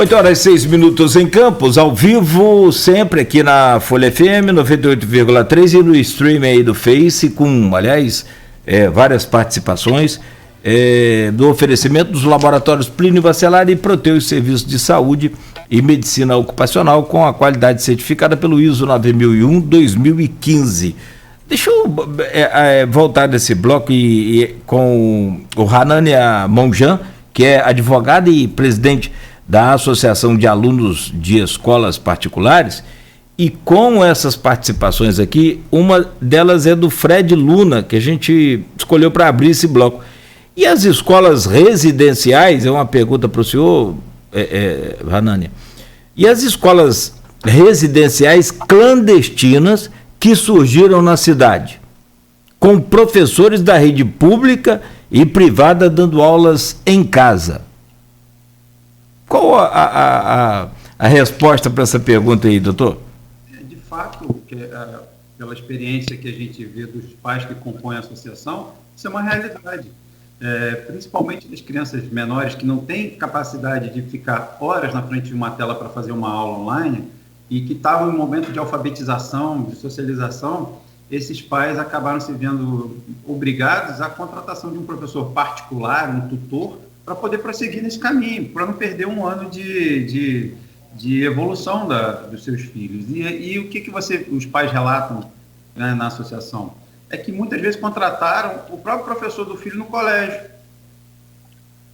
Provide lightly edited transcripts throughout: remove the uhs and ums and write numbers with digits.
8h06 em Campos, ao vivo, sempre aqui na Folha FM 98,3 e no stream aí do Face, com, aliás, várias participações do oferecimento dos laboratórios Plínio Bacelar e Proteus Serviços de Saúde e Medicina Ocupacional com a qualidade certificada pelo ISO 9001-2015. Deixa eu voltar desse bloco com o Hanania Monjan, que é advogada e presidente da Associação de Alunos de Escolas Particulares, e com essas participações aqui, uma delas é do Fred Luna, que a gente escolheu para abrir esse bloco. E as escolas residenciais, é uma pergunta para o senhor, Hanania, e as escolas residenciais clandestinas que surgiram na cidade, com professores da rede pública e privada dando aulas em casa. Qual a resposta para essa pergunta aí, doutor? De fato, pela experiência que a gente vê dos pais que compõem a associação, isso é uma realidade. Principalmente das crianças menores que não têm capacidade de ficar horas na frente de uma tela para fazer uma aula online e que estavam em um momento de alfabetização, de socialização, esses pais acabaram se vendo obrigados à contratação de um professor particular, um tutor, para poder prosseguir nesse caminho, para não perder um ano de evolução dos seus filhos. E o que os pais relatam, né, na associação? É que muitas vezes contrataram o próprio professor do filho no colégio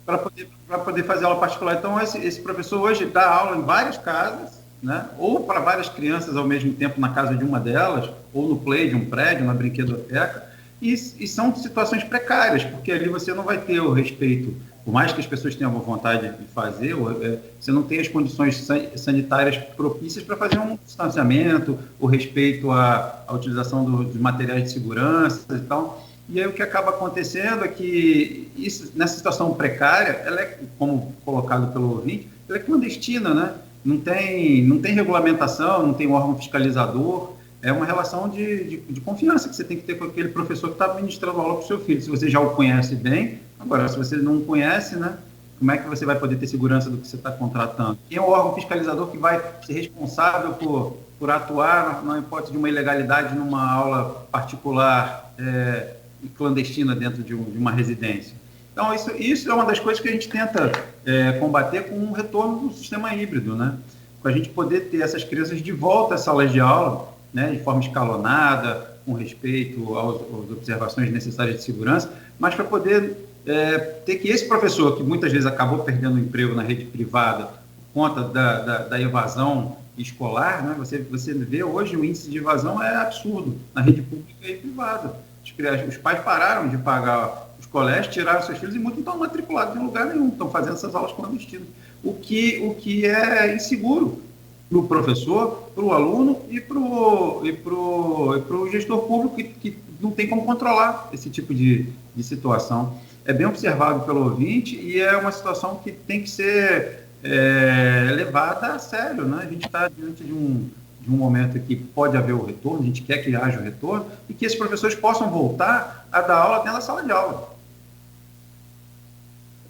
para poder fazer aula particular. Então, esse professor hoje dá aula em várias casas, né, ou para várias crianças ao mesmo tempo na casa de uma delas, ou no play de um prédio, na brinquedoteca, e são situações precárias, porque ali você não vai ter o respeito, por mais que as pessoas tenham vontade de fazer, você não tem as condições sanitárias propícias para fazer um distanciamento, o respeito à utilização dos materiais de segurança e tal. E aí o que acaba acontecendo é que nessa situação precária, ela é, como colocado pelo ouvinte, ela é clandestina, né? Não tem regulamentação, não tem um órgão fiscalizador. É uma relação de confiança que você tem que ter com aquele professor que está ministrando aula para o seu filho. Se você já o conhece bem, agora, se você não conhece, né, como é que você vai poder ter segurança do que você está contratando? Quem é o órgão fiscalizador que vai ser responsável por atuar na hipótese de uma ilegalidade numa aula particular e clandestina dentro de uma residência? Então, isso é uma das coisas que a gente tenta combater com um retorno do sistema híbrido, né? Para a gente poder ter essas crianças de volta às salas de aula, né, de forma escalonada, com respeito às observações necessárias de segurança, mas para poder ter que esse professor, que muitas vezes acabou perdendo o emprego na rede privada por conta da evasão escolar, né, você vê hoje o índice de evasão é absurdo na rede pública e privada. Os pais pararam de pagar os colégios, tiraram seus filhos e muitos não estão matriculados em lugar nenhum, estão fazendo essas aulas clandestinas. O que é inseguro para o professor, para o aluno e para o gestor público que não tem como controlar esse tipo de situação. É bem observado pelo ouvinte e é uma situação que tem que ser levada a sério, né? A gente está diante de um momento que pode haver o retorno, a gente quer que haja o retorno e que esses professores possam voltar a dar aula dentro da sala de aula.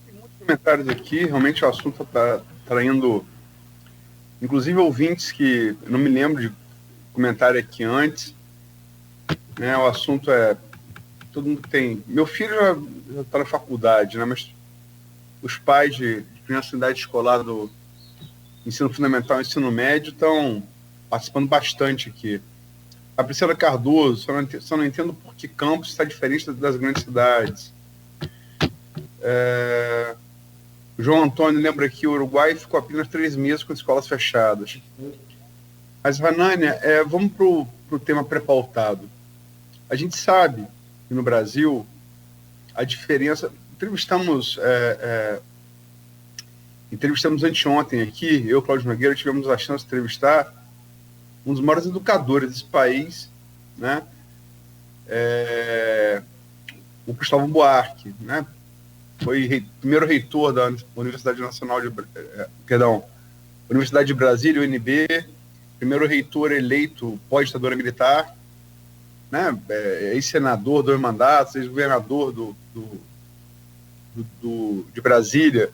Tem muitos comentários aqui, realmente o assunto está traindo, inclusive ouvintes que eu não me lembro de comentário aqui antes, né? O assunto todo mundo tem. Meu filho já está na faculdade, né? Mas os pais de criança em idade escolar do ensino fundamental e ensino médio estão participando bastante aqui. A Priscila Cardoso, só não entendo por que Campos está diferente das grandes cidades. O João Antônio lembra que o Uruguai ficou apenas 3 meses com escolas fechadas. Mas, Hanania, vamos para o tema pré-pautado. A gente sabe que no Brasil a diferença... Entrevistamos anteontem aqui, eu e Cláudio Nogueira tivemos a chance de entrevistar um dos maiores educadores desse país, né? O Cristóvão Buarque, né? Foi primeiro reitor da Universidade Nacional Universidade de Brasília, UNB, primeiro reitor eleito pós-ditadura militar, né? Ex-senador, 2 mandatos, ex-governador de Brasília,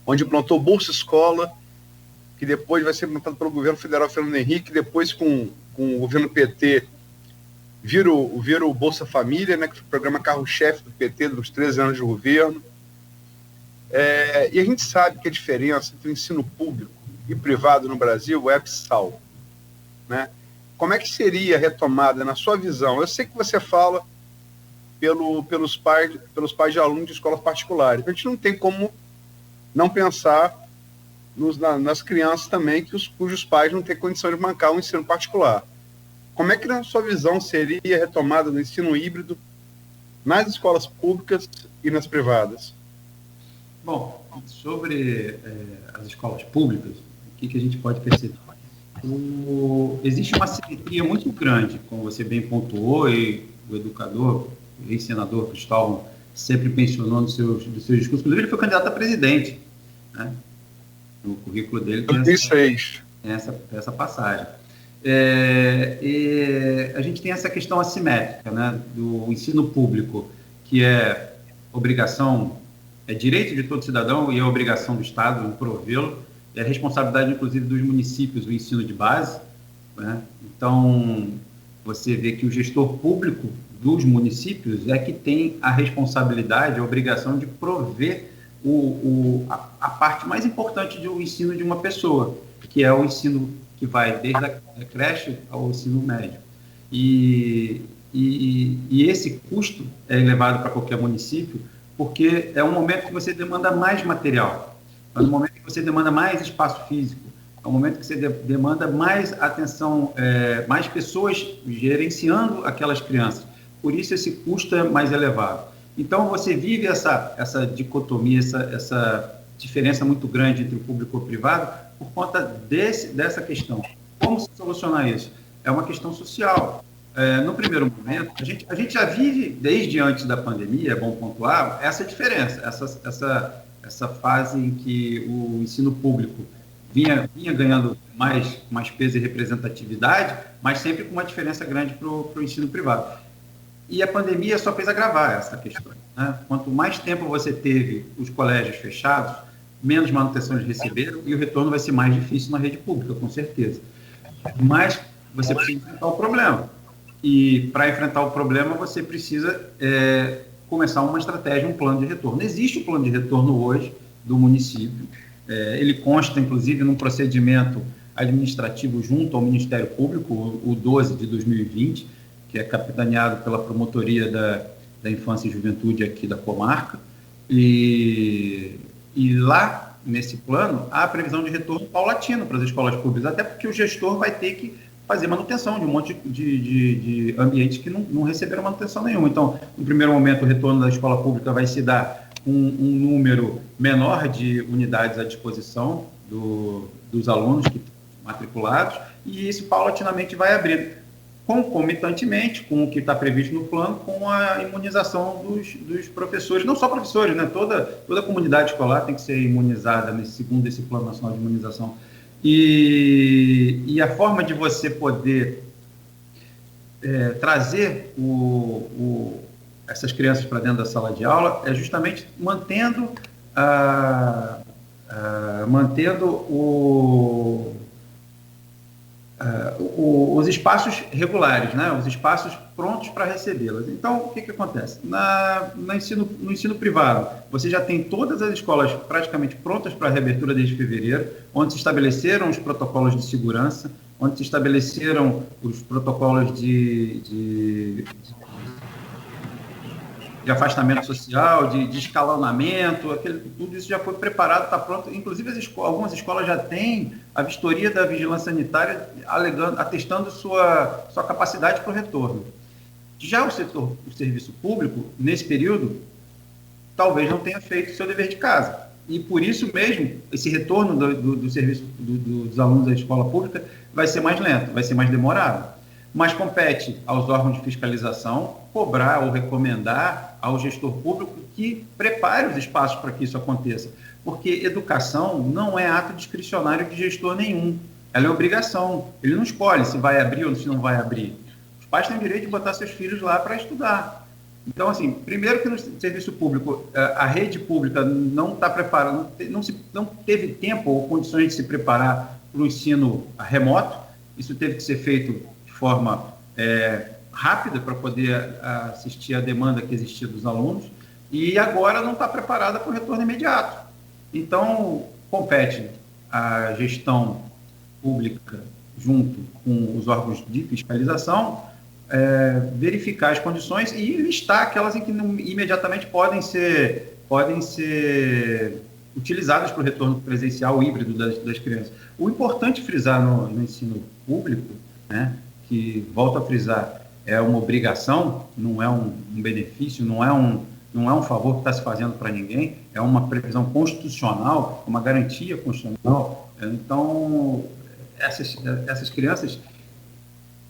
onde implantou Bolsa Escola, que depois vai ser implantado pelo governo federal Fernando Henrique, depois com o governo PT vira o Bolsa Família, né, que foi o programa carro-chefe do PT dos 13 anos de governo. E a gente sabe que a diferença entre o ensino público e privado no Brasil é abissal, né? Como é que seria a retomada, na sua visão? Eu sei que você fala pelos pais de alunos de escolas particulares. A gente não tem como não pensar nas crianças também cujos pais não têm condição de bancar o ensino particular. Como é que, na sua visão, seria a retomada do ensino híbrido nas escolas públicas e nas privadas? Bom, sobre as escolas públicas, o que a gente pode perceber? Existe uma simetria muito grande, como você bem pontuou, e o educador, o ex-senador Cristóvão, sempre mencionou nos seus discursos. Inclusive, ele foi candidato a presidente, né? No currículo dele tem essa passagem. A gente tem essa questão assimétrica, né, do ensino público, que é obrigação, é direito de todo cidadão e é obrigação do Estado em provê-lo, é responsabilidade, inclusive, dos municípios, o ensino de base, né? Então, você vê que o gestor público dos municípios é que tem a responsabilidade, a obrigação de prover a parte mais importante do ensino de uma pessoa, que é o ensino que vai desde a creche ao ensino médio. E esse custo é elevado para qualquer município, porque é um momento que você demanda mais material, é um momento que você demanda mais espaço físico, é um momento que você demanda mais atenção, mais pessoas gerenciando aquelas crianças. Por isso esse custo é mais elevado. Então você vive essa dicotomia, essa diferença muito grande entre o público e o privado por conta dessa questão. Como se solucionar isso? É uma questão social. No primeiro momento, a gente já vive, desde antes da pandemia, é bom pontuar, essa diferença, essa fase em que o ensino público vinha ganhando mais peso e representatividade, mas sempre com uma diferença grande para o ensino privado. E a pandemia só fez agravar essa questão, né? Quanto mais tempo você teve os colégios fechados, menos manutenção eles receberam e o retorno vai ser mais difícil na rede pública, com certeza. Mas você precisa enfrentar o problema. E para enfrentar o problema, você precisa começar uma estratégia, um plano de retorno. Existe um plano de retorno hoje do município. Ele consta, inclusive, num procedimento administrativo junto ao Ministério Público, o 12 de 2020, que é capitaneado pela Promotoria da Infância e Juventude aqui da comarca. E lá, nesse plano, há a previsão de retorno paulatino para as escolas públicas, até porque o gestor vai ter que fazer manutenção de um monte de ambientes que não receberam manutenção nenhuma. Então, no primeiro momento, o retorno da escola pública vai se dar um número menor de unidades à disposição dos alunos que estão matriculados, e isso paulatinamente vai abrir, concomitantemente com o que está previsto no plano, com a imunização dos professores, não só professores, né? Toda a comunidade escolar tem que ser imunizada segundo esse Plano Nacional de Imunização. E a forma de você poder trazer essas crianças para dentro da sala de aula é justamente mantendo os espaços regulares, né? Os espaços prontos para recebê-las. Então, o que acontece? No ensino privado, você já tem todas as escolas praticamente prontas para a reabertura desde fevereiro, onde se estabeleceram os protocolos de segurança, onde se estabeleceram os protocolos de afastamento social, de escalonamento, tudo isso já foi preparado, está pronto. Inclusive, algumas escolas já têm a vistoria da vigilância sanitária atestando sua capacidade para o retorno. Já o serviço público, nesse período, talvez não tenha feito o seu dever de casa. E, por isso mesmo, esse retorno do serviço dos alunos da escola pública vai ser mais lento, vai ser mais demorado. Mas compete aos órgãos de fiscalização cobrar ou recomendar ao gestor público que prepare os espaços para que isso aconteça. Porque educação não é ato discricionário de gestor nenhum. Ela é obrigação. Ele não escolhe se vai abrir ou se não vai abrir. Os pais têm o direito de botar seus filhos lá para estudar. Então, assim, primeiro que no serviço público, a rede pública não está preparada, não teve tempo ou condições de se preparar para o ensino remoto. Isso teve que ser feito de forma rápida para poder assistir à demanda que existia dos alunos, e agora não está preparada para o retorno imediato. Então, compete à gestão pública, junto com os órgãos de fiscalização, verificar as condições e listar aquelas em que imediatamente podem ser utilizadas para o retorno presencial híbrido das crianças. O importante frisar no ensino público, né, que, volto a frisar, é uma obrigação, não é um benefício, não é um favor que está se fazendo para ninguém, é uma previsão constitucional, uma garantia constitucional. Então, essas crianças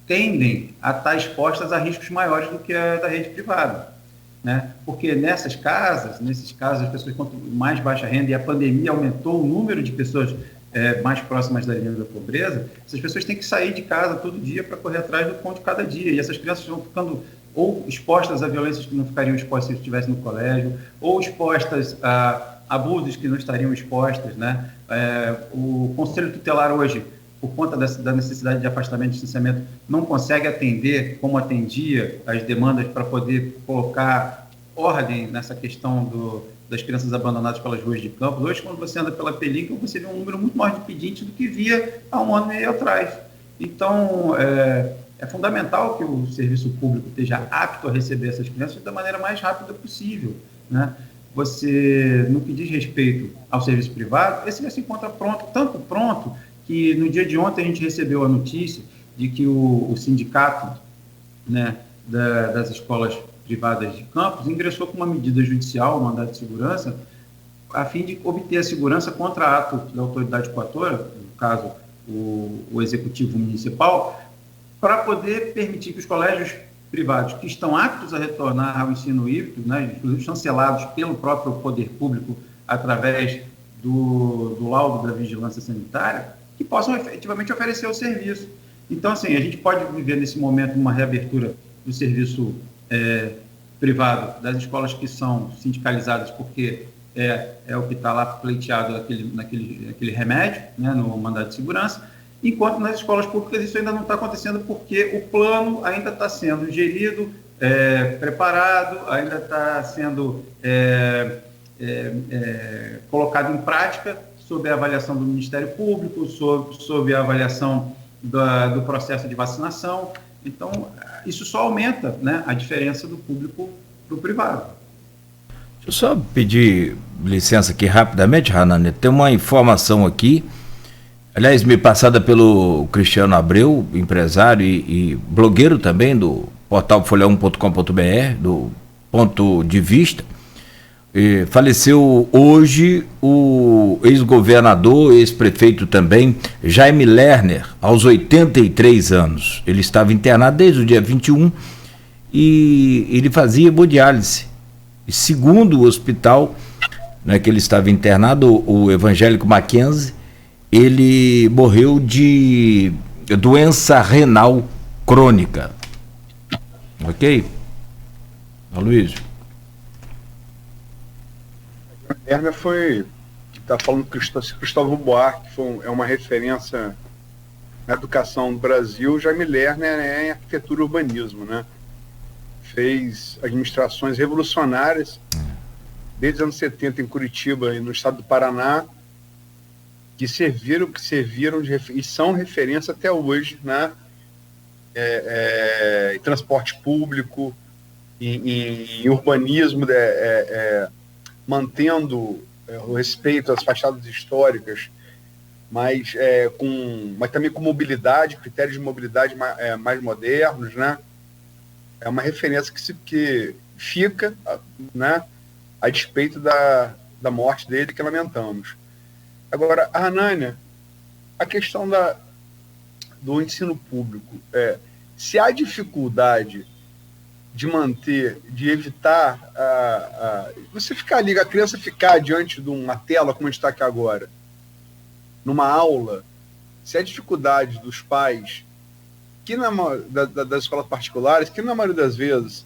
tendem a estar expostas a riscos maiores do que a da rede privada, né? Porque nesses casos, as pessoas com mais baixa renda, e a pandemia aumentou o número de pessoas mais próximas da linha da pobreza, essas pessoas têm que sair de casa todo dia para correr atrás do pão de cada dia, e essas crianças vão ficando ou expostas a violências que não ficariam expostas se estivessem no colégio, ou expostas a abusos que não estariam expostas, né? O Conselho Tutelar hoje, por conta da necessidade de afastamento e distanciamento, não consegue atender como atendia as demandas para poder colocar ordem nessa questão das crianças abandonadas pelas ruas de Campos. Hoje, quando você anda pela película, você vê um número muito mais de pedintes do que via há um ano e meio atrás. Então, é fundamental que o serviço público esteja apto a receber essas crianças da maneira mais rápida possível, né? No que diz respeito ao serviço privado, esse já se encontra pronto, tanto pronto que no dia de ontem a gente recebeu a notícia de que o sindicato, né, das escolas privadas de Campos ingressou com uma medida judicial, um mandado de segurança, a fim de obter a segurança contra ato da autoridade coatora, no caso o executivo municipal, para poder permitir que os colégios privados que estão aptos a retornar ao ensino híbrido, né, inclusive chancelados pelo próprio poder público através do laudo da vigilância sanitária, que possam efetivamente oferecer o serviço. Então, assim, a gente pode viver nesse momento uma reabertura do serviço privado, das escolas que são sindicalizadas, porque é o que está lá pleiteado naquele remédio, né, no mandado de segurança, enquanto nas escolas públicas isso ainda não está acontecendo, porque o plano ainda está sendo gerido, preparado, ainda está sendo colocado em prática sob a avaliação do Ministério Público, sob a avaliação do processo de vacinação. Então, isso só aumenta, né, a diferença do público para o privado. Deixa eu só pedir licença aqui rapidamente, Hanani. Tem uma informação aqui, aliás, me passada pelo Cristiano Abreu, empresário e blogueiro também do portal folha1.com.br, do Ponto de Vista. Faleceu hoje o ex-governador, ex-prefeito também, Jaime Lerner, aos 83 anos. Ele estava internado desde o dia 21 e ele fazia hemodiálise. E segundo o hospital, né, que ele estava internado, o evangélico Mackenzie, ele morreu de doença renal crônica. Ok? Aloysio. Lerner está falando que Cristóvão Buarque é uma referência na educação do Brasil. Jaime Lerner é em arquitetura e urbanismo, né? Fez administrações revolucionárias desde os anos 70 em Curitiba e no estado do Paraná, que serviram e são referência até hoje, né? Em transporte público, em urbanismo, mantendo o respeito às fachadas históricas, mas também com mobilidade, critérios de mobilidade mais modernos, né? É uma referência que fica, né, a despeito da morte dele, que lamentamos. Agora, a Hanania, a questão do ensino público, se há dificuldade de evitar você ficar ali, a criança ficar diante de uma tela, como a gente está aqui agora, numa aula, se há dificuldade dos pais, das escolas particulares, que na maioria das vezes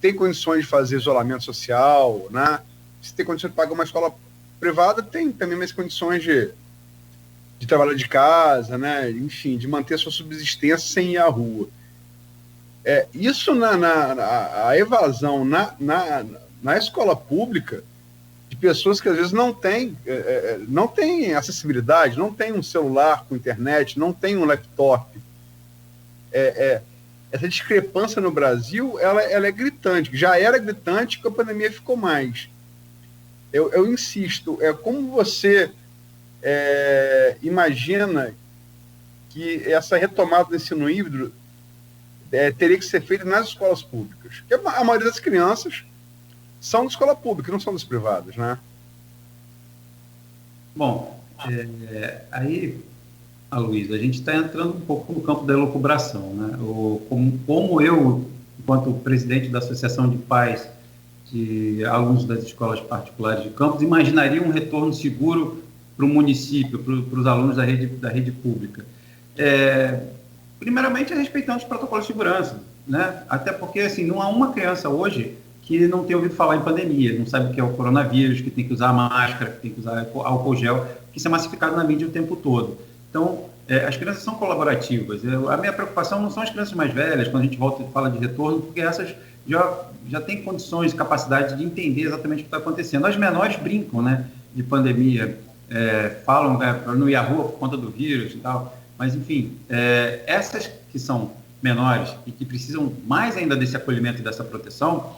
tem condições de fazer isolamento social, né? Se tem condições de pagar uma escola privada, tem também mais condições de trabalhar de casa, né? Enfim, de manter sua subsistência sem ir à rua. Isso a evasão na escola pública de pessoas que às vezes não têm acessibilidade, não têm um celular com internet, não têm um laptop. Essa discrepância no Brasil, ela é gritante. Já era gritante, que a pandemia ficou mais. Eu insisto, como você imagina que essa retomada do ensino híbrido teria que ser feita nas escolas públicas? Porque a maioria das crianças são de escola pública, não são das privadas, né? Bom, aí, Aloysio, a gente está entrando um pouco no campo da elucubração, né? Como eu, enquanto presidente da Associação de Pais de alunos das escolas particulares de Campos, imaginaria um retorno seguro para o município, para os alunos da rede pública. Primeiramente, respeitando os protocolos de segurança, né? Até porque, assim, não há uma criança hoje que não tenha ouvido falar em pandemia, não sabe o que é o coronavírus, que tem que usar máscara, que tem que usar álcool gel, que isso é massificado na mídia o tempo todo. Então, as crianças são colaborativas. A minha preocupação não são as crianças mais velhas, quando a gente volta e fala de retorno, porque essas já têm condições, capacidade de entender exatamente o que está acontecendo. As menores brincam, né, de pandemia, falam para não ir à rua por conta do vírus e tal, mas, enfim, essas que são menores e que precisam mais ainda desse acolhimento e dessa proteção,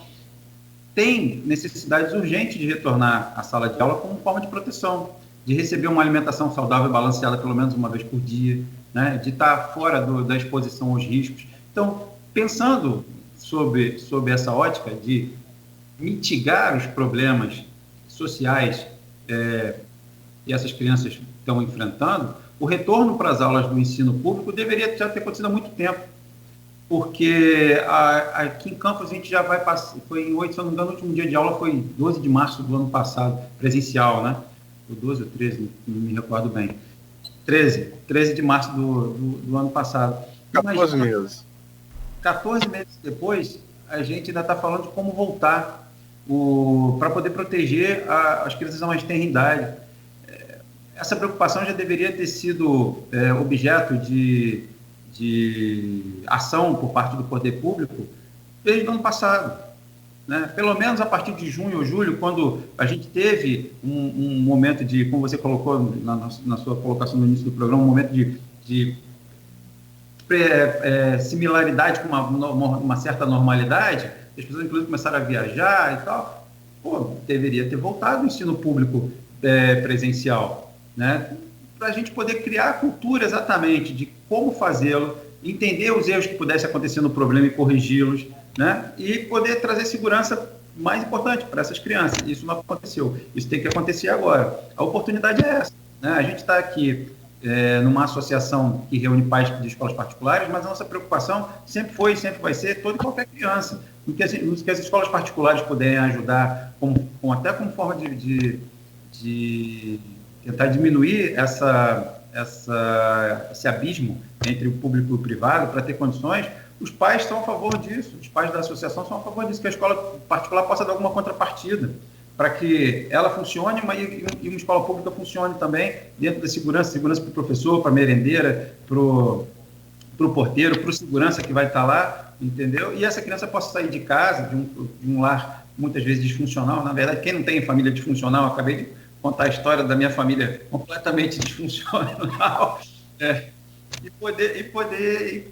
têm necessidades urgentes de retornar à sala de aula como forma de proteção, de receber uma alimentação saudável e balanceada pelo menos uma vez por dia, né, de estar fora da exposição aos riscos. Então, pensando sob essa ótica de mitigar os problemas sociais que essas crianças estão enfrentando, o retorno para as aulas do ensino público deveria já ter acontecido há muito tempo, porque aqui em Campos a gente já vai passar, se eu não me engano, o último dia de aula foi 12 de março do ano passado, presencial, né? O 12 ou 13, não me recordo bem. 13 de março do ano passado. 14 meses. 14 meses depois, a gente ainda está falando de como voltar para poder proteger as crianças da mais tenra idade. Essa preocupação já deveria ter sido objeto de ação por parte do poder público desde o ano passado, né? Pelo menos a partir de junho ou julho, quando a gente teve um momento de, como você colocou na sua colocação no início do programa, um momento de similaridade com uma certa normalidade, as pessoas inclusive começaram a viajar e tal, deveria ter voltado o ensino público presencial, né? Para a gente poder criar a cultura exatamente de como fazê-lo, entender os erros que pudessem acontecer no problema e corrigi-los, né? E poder trazer segurança mais importante para essas crianças. Isso não aconteceu. Isso tem que acontecer agora. A oportunidade é essa, né? A gente está aqui numa associação que reúne pais de escolas particulares, mas a nossa preocupação sempre foi e sempre vai ser toda e qualquer criança. No que as escolas particulares puderem ajudar, até como forma de tentar diminuir esse abismo entre o público e o privado, para ter condições, os pais estão a favor disso, os pais da associação são a favor disso, que a escola particular possa dar alguma contrapartida, para que ela funcione e uma escola pública funcione também dentro da segurança para o professor, para a merendeira, para o porteiro, para o segurança que vai estar lá, entendeu? E essa criança possa sair de casa, de um lar muitas vezes disfuncional. Na verdade, quem não tem família disfuncional, acabei de contar a história da minha família completamente disfuncional, e poder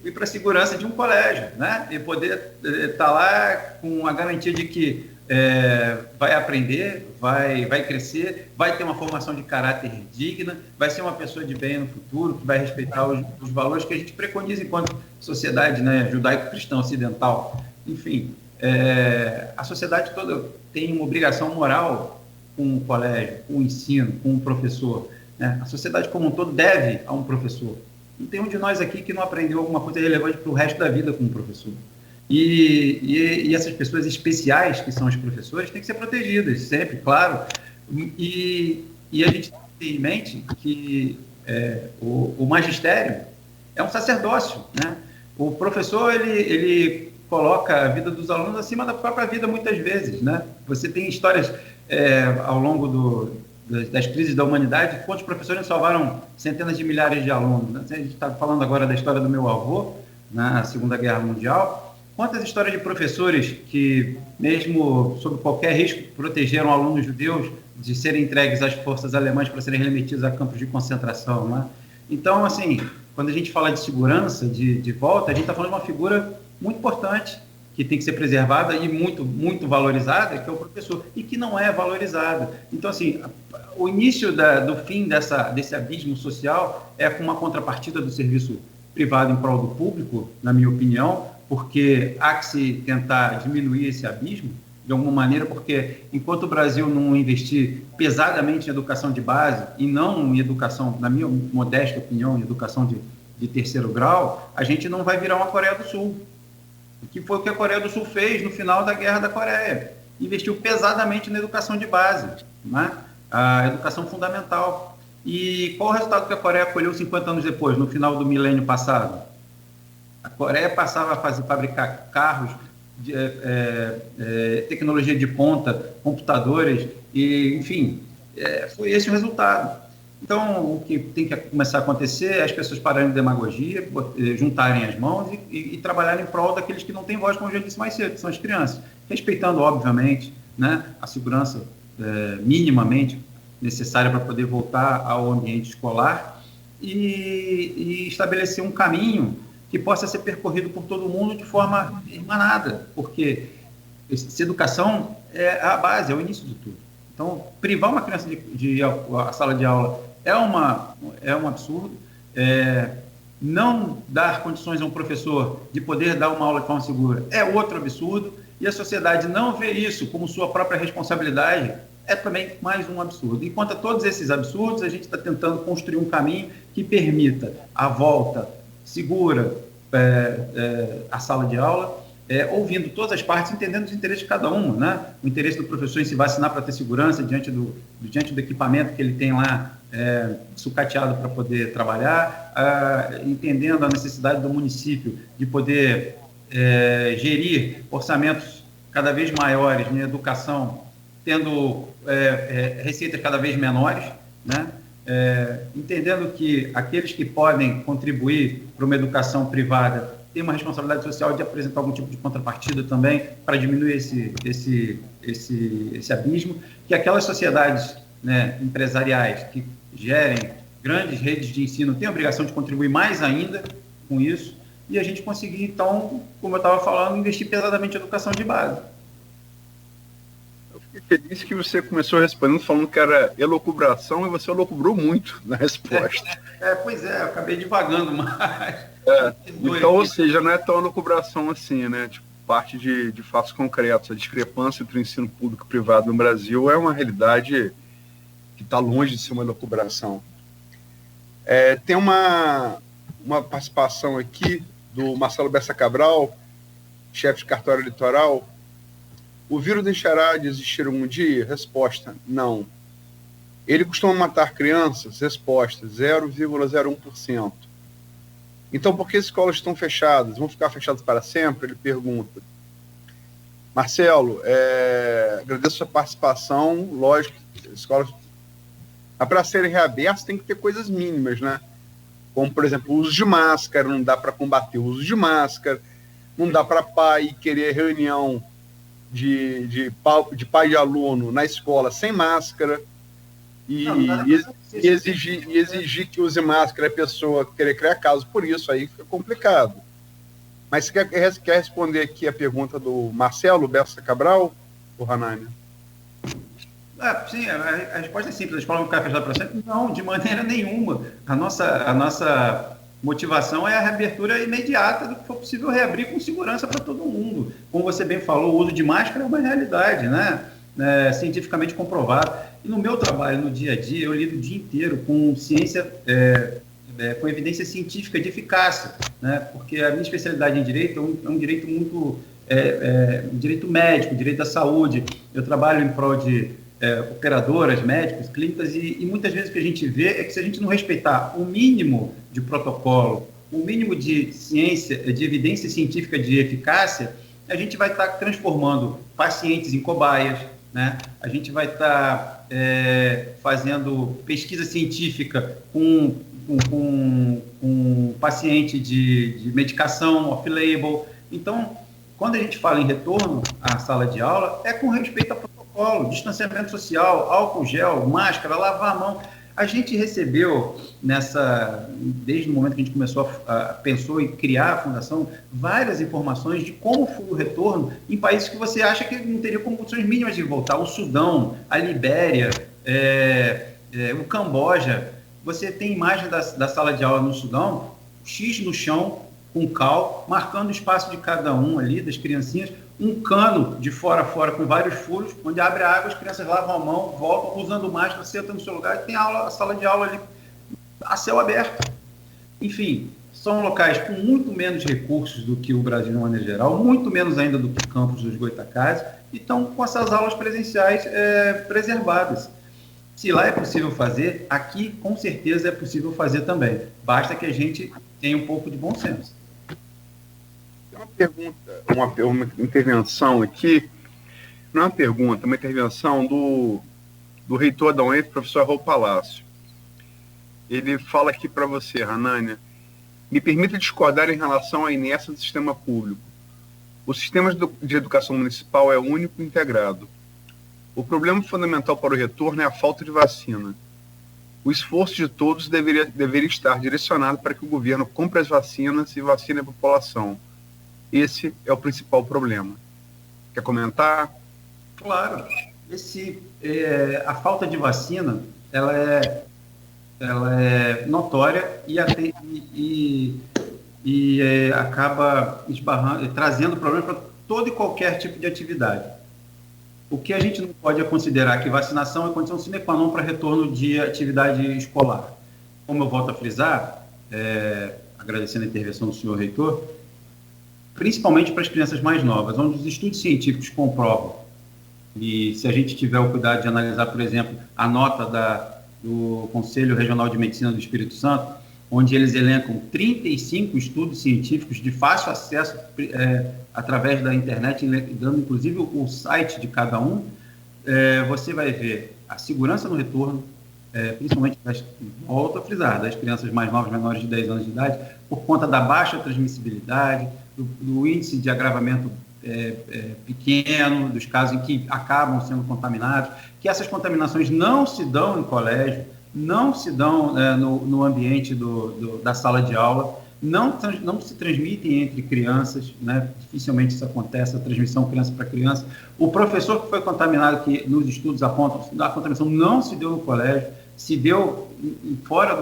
ir para a segurança de um colégio, né? E poder estar lá com a garantia de que vai aprender, vai crescer, vai ter uma formação de caráter digna, vai ser uma pessoa de bem no futuro, que vai respeitar os valores que a gente preconiza enquanto sociedade, né, judaico-cristã ocidental. Enfim, a sociedade toda tem uma obrigação moral com o colégio, com o ensino, com o professor, né? A sociedade como um todo deve a um professor. Não tem um de nós aqui que não aprendeu alguma coisa relevante para o resto da vida com o professor. E essas pessoas especiais, que são os professores, têm que ser protegidas, sempre, claro. E a gente tem em mente que o magistério é um sacerdócio, né? O professor, ele coloca a vida dos alunos acima da própria vida muitas vezes, né? Você tem histórias ao longo das crises da humanidade, quantos professores salvaram centenas de milhares de alunos, né? A gente está falando agora da história do meu avô, na Segunda Guerra Mundial. Quantas histórias de professores que, mesmo sob qualquer risco, protegeram alunos judeus de serem entregues às forças alemãs para serem remetidos a campos de concentração, né? Então, assim, quando a gente fala de segurança, de volta, a gente está falando de uma figura muito importante, que tem que ser preservada e muito, muito valorizada, que é o professor, e que não é valorizada. Então, assim, o início do fim desse abismo social é com uma contrapartida do serviço privado em prol do público, na minha opinião, porque há que se tentar diminuir esse abismo, de alguma maneira, porque enquanto o Brasil não investir pesadamente em educação de base e não em educação, na minha modesta opinião, em educação de terceiro grau, a gente não vai virar uma Coreia do Sul. Que foi o que a Coreia do Sul fez no final da Guerra da Coreia. Investiu pesadamente na educação de base, né? A educação fundamental. E qual o resultado que a Coreia colheu 50 anos depois, no final do milênio passado? A Coreia passava a fabricar carros, tecnologia de ponta, computadores, e, enfim, foi esse o resultado. Então, o que tem que começar a acontecer é as pessoas pararem de demagogia, juntarem as mãos e trabalharem em prol daqueles que não têm voz, como eu já disse mais cedo, que são as crianças. Respeitando, obviamente, né, a segurança minimamente necessária para poder voltar ao ambiente escolar e estabelecer um caminho que possa ser percorrido por todo mundo de forma irmanada, porque essa educação é a base, é o início de tudo. Então, privar uma criança de ir à sala de aula é um absurdo. Não dar condições a um professor de poder dar uma aula de forma segura é outro absurdo. E a sociedade não vê isso como sua própria responsabilidade é também mais um absurdo. Enquanto a todos esses absurdos, a gente está tentando construir um caminho que permita a volta segura à sala de aula, ouvindo todas as partes, entendendo os interesses de cada um, né? O interesse do professor em se vacinar para ter segurança diante do equipamento que ele tem lá sucateado para poder trabalhar, entendendo a necessidade do município de poder gerir orçamentos cada vez maiores na educação, tendo receitas cada vez menores, né? Entendendo que aqueles que podem contribuir para uma educação privada têm uma responsabilidade social de apresentar algum tipo de contrapartida também para diminuir esse abismo, que aquelas sociedades, né, empresariais que gerem grandes redes de ensino têm a obrigação de contribuir mais ainda com isso, e a gente conseguir, então, como eu estava falando, investir pesadamente em educação de base. Fiquei feliz que você começou respondendo falando que era elucubração e você elucubrou muito na resposta. Pois é, eu acabei divagando mais. Então, ou seja, não é tão elucubração assim, né? Tipo, parte de fatos concretos. A discrepância entre o ensino público e privado no Brasil é uma realidade que está longe de ser uma elucubração. Tem uma participação aqui do Marcelo Bessa Cabral, chefe de cartório eleitoral. O vírus deixará de existir um dia? Resposta, não. Ele costuma matar crianças? Resposta, 0,01%. Então, por que as escolas estão fechadas? Vão ficar fechadas para sempre? Ele pergunta. Marcelo, agradeço a sua participação. Lógico, as escolas, para serem reabertas, tem que ter coisas mínimas, né? Como, por exemplo, o uso de máscara. Não dá para combater o uso de máscara. Não dá para pai querer reunião de pai de aluno na escola sem máscara e exigir que use máscara, a pessoa querer criar caso por isso, aí fica complicado. Mas você quer responder aqui a pergunta do Marcelo Bessa Cabral, o Hanani? Sim, a resposta é simples. A escola não ficar fechada para sempre? Não, de maneira nenhuma. A nossa motivação é a reabertura imediata do que for possível reabrir com segurança para todo mundo. Como você bem falou, o uso de máscara é uma realidade, né? Cientificamente comprovado. E no meu trabalho, no dia a dia, eu lido o dia inteiro com ciência, com evidência científica de eficácia, né? Porque a minha especialidade em direito é um direito muito... direito médico, direito da saúde. Eu trabalho em prol de operadoras, médicos, clínicas, e muitas vezes o que a gente vê é que se a gente não respeitar o mínimo de protocolo o mínimo de ciência, de evidência científica de eficácia, a gente vai estar transformando pacientes em cobaias, né? A gente vai estar fazendo pesquisa científica com paciente de medicação off-label. Então, quando a gente fala em retorno à sala de aula, é com respeito a protocolo, distanciamento social, álcool gel, máscara, lavar a mão. A gente recebeu desde o momento que a gente pensou em criar a fundação, várias informações de como foi o retorno em países que você acha que não teria condições mínimas de voltar. O Sudão, a Libéria, o Camboja. Você tem imagem da sala de aula no Sudão, X no chão, com cal, marcando o espaço de cada um ali, das criancinhas, um cano de fora a fora com vários furos, onde abre a água, as crianças lavam a mão, voltam, usando máscara, sentam no seu lugar e tem a sala de aula ali a céu aberto. Enfim, são locais com muito menos recursos do que o Brasil de uma maneira geral, muito menos ainda do que Campos dos Goytacazes, e estão com essas aulas presenciais preservadas. Se lá é possível fazer, aqui com certeza é possível fazer também. Basta que a gente tenha um pouco de bom senso. Uma pergunta, uma intervenção aqui, não é uma pergunta, é uma intervenção do reitor da UENF, professor Raul Palácio. Ele fala aqui para você, Hanania, me permita discordar em relação à inércia do sistema público. O sistema de educação municipal é único e integrado. O problema fundamental para o retorno é a falta de vacina. O esforço de todos deveria estar direcionado para que o governo compre as vacinas e vacine a população. Esse é o principal problema. Quer comentar? Claro. A falta de vacina, ela é notória e acaba trazendo problemas para todo e qualquer tipo de atividade. O que a gente não pode é considerar que vacinação é condição sine qua non para retorno de atividade escolar. Como eu volto a frisar, agradecendo a intervenção do senhor reitor, principalmente para as crianças mais novas, onde os estudos científicos comprovam, e se a gente tiver o cuidado de analisar, por exemplo, a nota do Conselho Regional de Medicina do Espírito Santo, onde eles elencam 35 estudos científicos de fácil acesso através da internet, dando inclusive o site de cada um, você vai ver a segurança no retorno, principalmente, volto a frisar, das crianças mais novas, menores de 10 anos de idade, por conta da baixa transmissibilidade, do índice de agravamento pequeno, dos casos em que acabam sendo contaminados, que essas contaminações não se dão em colégio, não se dão no ambiente da sala de aula, não se transmitem entre crianças, né? Dificilmente isso acontece, a transmissão criança para criança. O professor que foi contaminado, que nos estudos apontam, a contaminação não se deu no colégio, se deu fora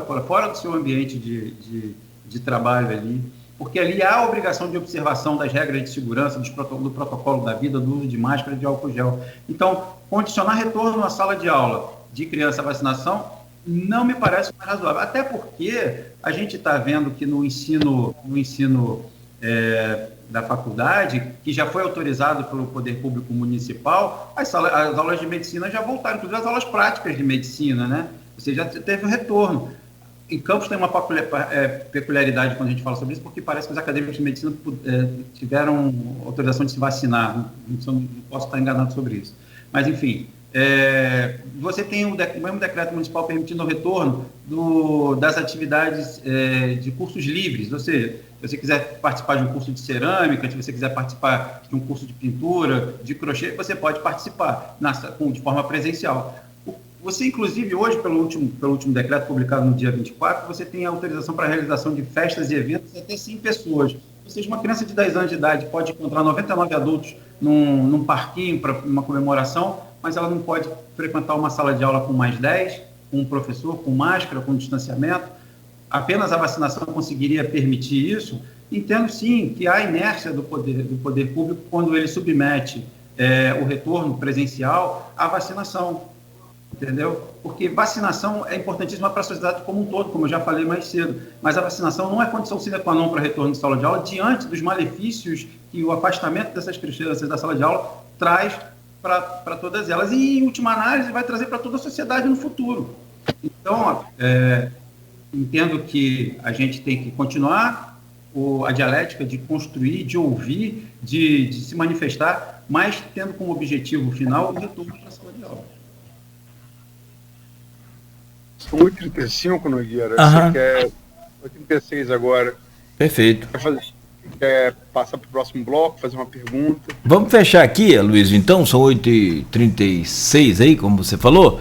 do seu ambiente de trabalho ali, porque ali há a obrigação de observação das regras de segurança, do protocolo da vida, do uso de máscara e de álcool gel. Então, condicionar retorno à sala de aula de criança à vacinação não me parece mais razoável. Até porque a gente está vendo que no ensino da faculdade, que já foi autorizado pelo Poder Público Municipal, as aulas de medicina já voltaram, inclusive as aulas práticas de medicina, né? Ou seja, já teve um retorno. Em Campos tem uma peculiaridade quando a gente fala sobre isso, porque parece que os acadêmicos de medicina tiveram autorização de se vacinar. Não posso estar enganado sobre isso. Mas, enfim, você tem o mesmo decreto municipal permitindo o retorno das atividades de cursos livres, ou seja, se você quiser participar de um curso de cerâmica, se você quiser participar de um curso de pintura, de crochê, você pode participar de forma presencial. Você, inclusive, hoje, pelo último decreto publicado no dia 24, você tem a autorização para a realização de festas e eventos até 100 pessoas. Ou seja, uma criança de 10 anos de idade pode encontrar 99 adultos num parquinho para uma comemoração, mas ela não pode frequentar uma sala de aula com mais 10, com um professor, com máscara, com distanciamento. Apenas a vacinação conseguiria permitir isso. Entendo, sim, que há inércia do poder público quando ele submete o retorno presencial à vacinação. Entendeu? Porque vacinação é importantíssima para a sociedade como um todo, como eu já falei mais cedo, mas a vacinação não é condição sine qua non para retorno de sala de aula, diante dos malefícios que o afastamento dessas crianças da sala de aula traz para todas elas, e em última análise vai trazer para toda a sociedade no futuro. Então, entendo que a gente tem que continuar a dialética de construir, de ouvir, de se manifestar, mas tendo como objetivo final o retorno da sala de aula. São 8h35, Nogueira. Você quer 8h36 agora. Perfeito. Quer passar para o próximo bloco, fazer uma pergunta? Vamos fechar aqui, Luiz, então, são 8h36 aí, como você falou.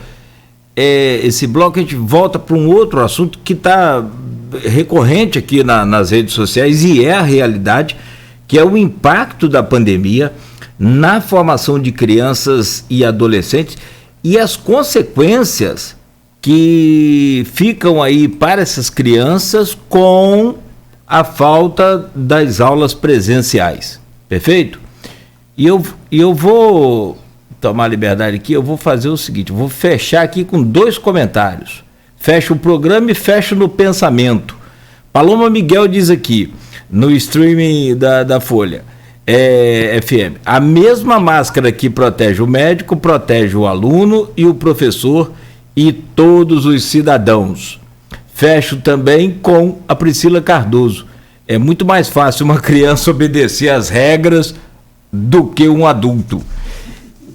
Esse bloco a gente volta para um outro assunto que está recorrente aqui nas redes sociais e é a realidade, que é o impacto da pandemia na formação de crianças e adolescentes e as consequências que ficam aí para essas crianças com a falta das aulas presenciais. Perfeito? E eu vou tomar liberdade aqui, eu vou fazer o seguinte, eu vou fechar aqui com 2 comentários. Fecho o programa e fecho no pensamento. Paloma Miguel diz aqui, no streaming da Folha FM, a mesma máscara que protege o médico, protege o aluno e o professor e todos os cidadãos. Fecho também com a Priscila Cardoso. É muito mais fácil uma criança obedecer às regras do que um adulto.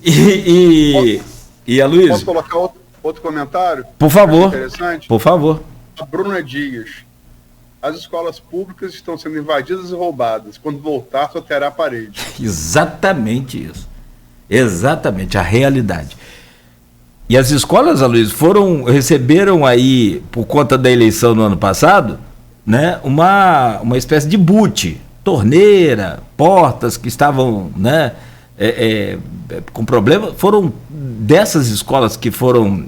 E a Luísa? Posso colocar outro comentário? Por favor. Interessante? Por favor. A Bruna Dias. As escolas públicas estão sendo invadidas e roubadas. Quando voltar, só terá parede. Exatamente isso. Exatamente, a realidade. E as escolas, Luiz, receberam aí, por conta da eleição no ano passado, né, uma espécie de boot, torneira, portas que estavam, né, com problema. Foram dessas escolas que foram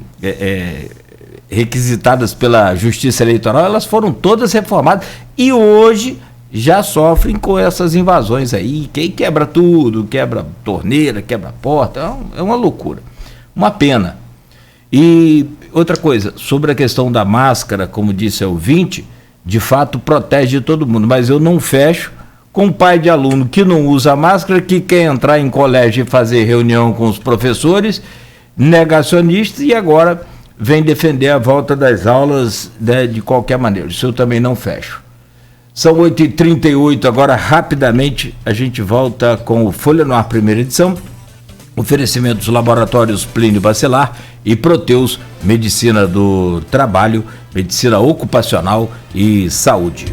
requisitadas pela Justiça Eleitoral, elas foram todas reformadas e hoje já sofrem com essas invasões aí. Quem quebra tudo, quebra torneira, quebra porta, é uma loucura, uma pena. E outra coisa, sobre a questão da máscara, como disse a ouvinte, de fato protege todo mundo, mas eu não fecho com pai de aluno que não usa máscara, que quer entrar em colégio e fazer reunião com os professores, negacionistas, e agora vem defender a volta das aulas, né, de qualquer maneira. Isso eu também não fecho. São 8h38, agora rapidamente a gente volta com o Folha no Ar, primeira edição. Oferecimento dos laboratórios Plínio Bacelar e Proteus, Medicina do Trabalho, Medicina Ocupacional e Saúde.